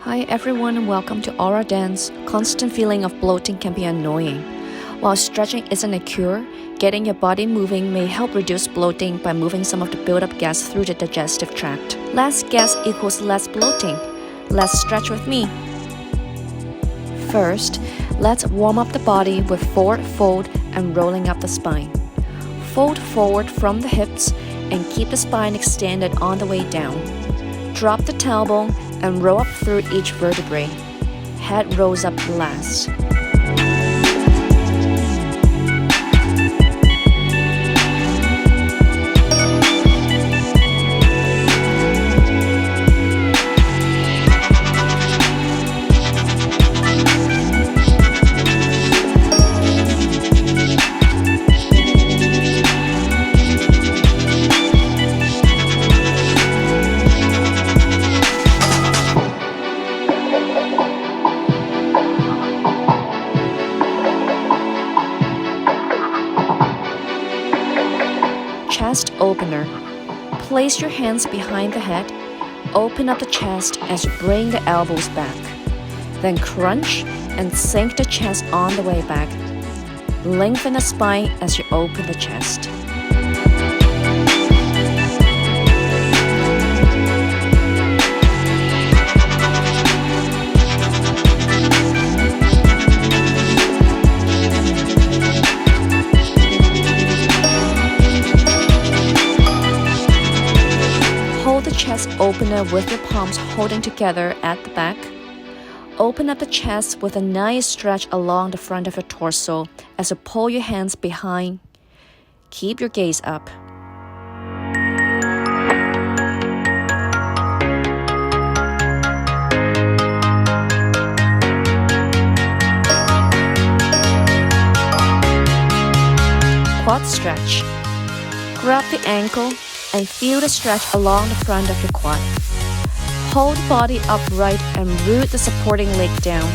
Hi everyone and welcome to Aura Dance. Constant feeling of bloating can be annoying. While stretching isn't a cure, getting your body moving may help reduce bloating by moving some of the buildup gas through the digestive tract. Less gas equals less bloating. Let's stretch with me. First, let's warm up the body with forward fold and rolling up the spine. Fold forward from the hips and keep the spine extended on the way down. Drop the tailbone and roll up through each vertebrae. Head rolls up last. Chest opener. Place your hands behind the head. Open up the chest as you bring the elbows back. Then crunch and sink the chest on the way back. Lengthen the spine as you open the chest. Hold the chest opener with your palms holding together at the back. Open up the chest with a nice stretch along the front of your torso as you pull your hands behind. Keep your gaze up. Quad stretch. Grab the ankle and feel the stretch along the front of your quad. Hold the body upright and root the supporting leg down.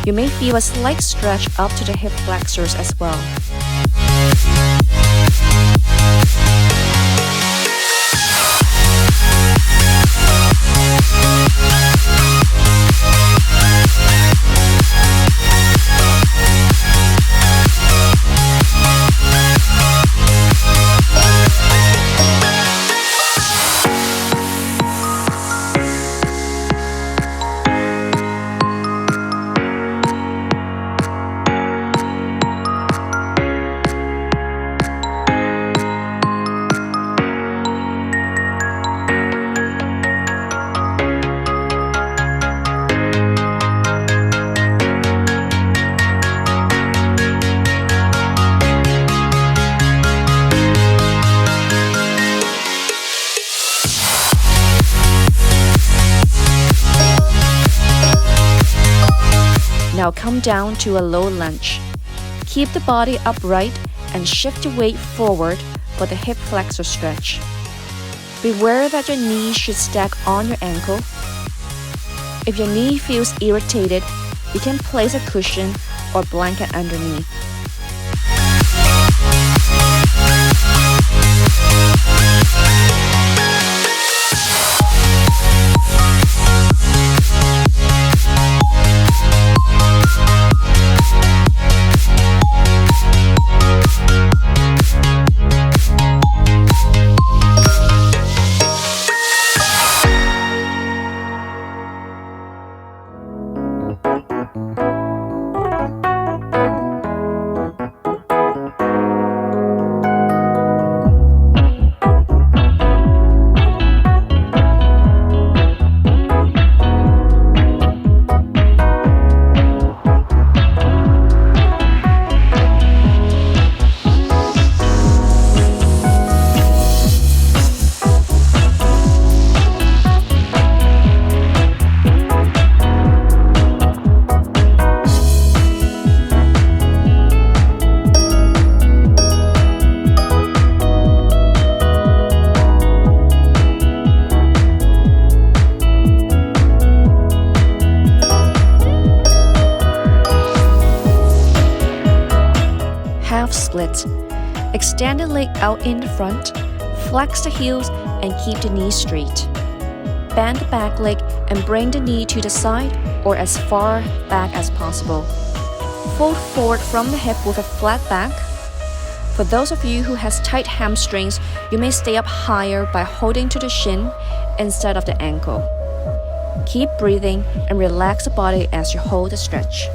You may feel a slight stretch up to the hip flexors as well. Now come down to a low lunge. Keep the body upright and shift your weight forward for the hip flexor stretch. Beware that your knees should stack on your ankle. If your knee feels irritated, you can place a cushion or blanket underneath. Split. Extend the leg out in the front, flex the heels and keep the knees straight. Bend the back leg and bring the knee to the side or as far back as possible. Fold forward from the hip with a flat back. For those of you who has tight hamstrings, you may stay up higher by holding to the shin instead of the ankle. Keep breathing and relax the body as you hold the stretch.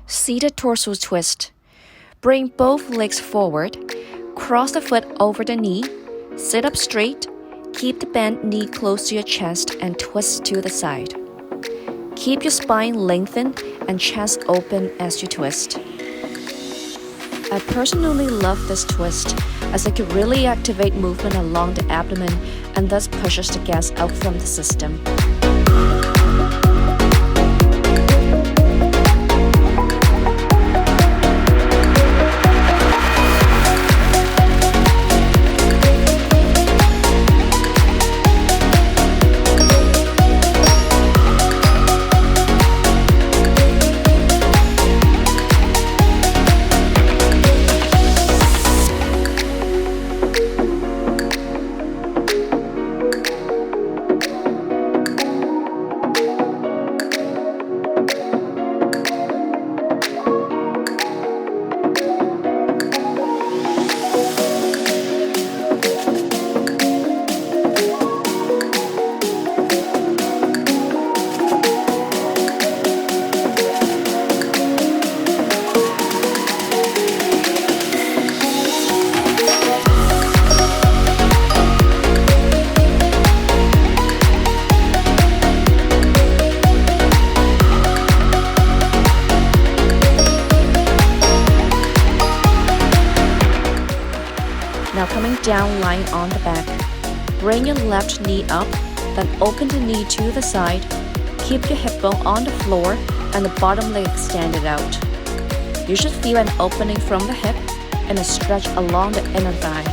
Seated torso twist. Bring both legs forward. Cross the foot over the knee. Sit up straight. Keep the bent knee close to your chest and twist to the side. Keep your spine lengthened and chest open as you twist. I personally love this twist as it can really activate movement along the abdomen and thus pushes the gas out from the system. Now coming down, lying on the back. Bring your left knee up, then open the knee to the side. Keep your hip bone on the floor and the bottom leg extended out. You should feel an opening from the hip and a stretch along the inner thigh.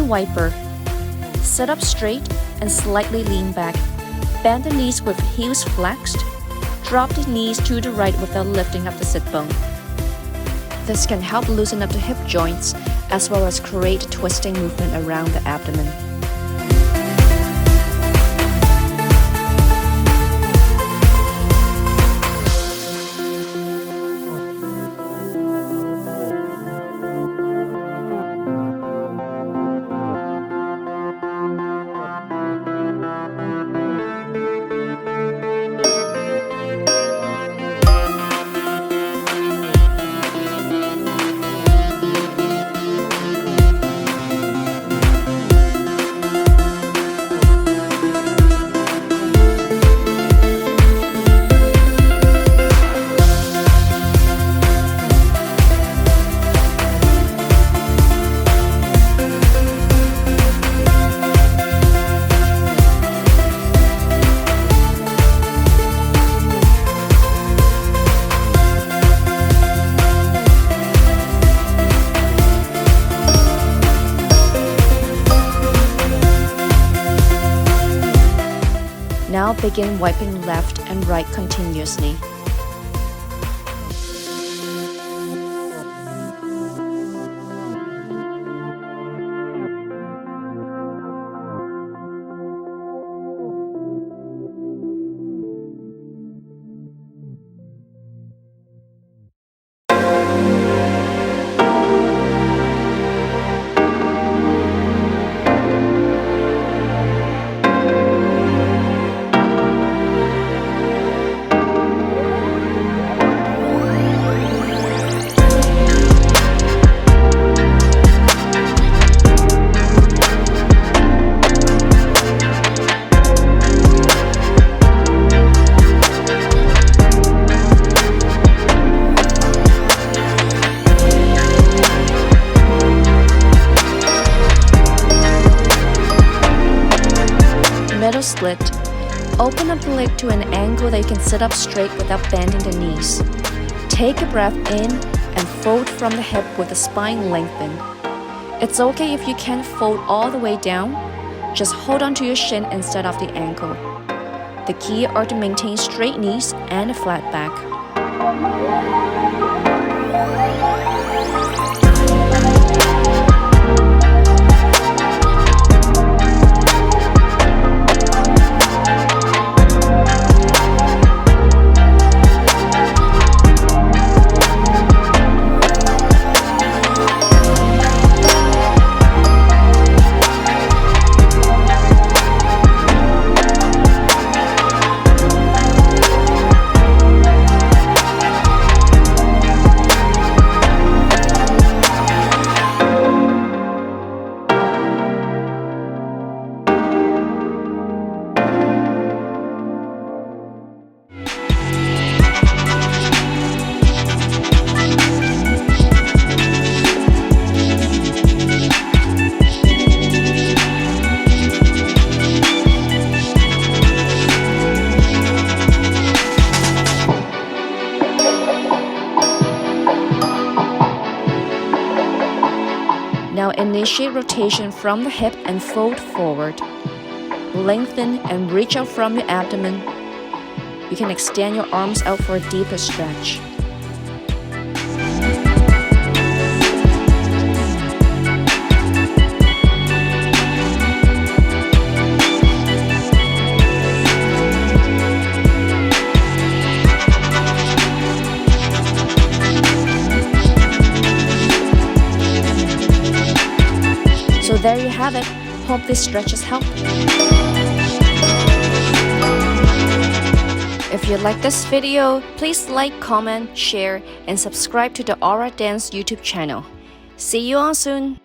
Wiper. Sit up straight and slightly lean back. Bend the knees with heels flexed. Drop the knees to the right without lifting up the sit bone. This can help loosen up the hip joints as well as create twisting movement around the abdomen. begin wiping left and right continuously. Middle slit. Open up the leg to an angle that you can sit up straight without bending the knees. Take a breath in and fold from the hip with the spine lengthened. It's okay if you can't fold all the way down. Just hold on to your shin instead of the ankle. The key are to maintain straight knees and a flat back. Now initiate rotation from the hip and fold forward. Lengthen and reach out from your abdomen. You can extend your arms out for a deeper stretch. So there you have it. Hope these stretches help. If you like this video, please like, comment, share, and subscribe to the Aura Dance YouTube channel. See you all soon!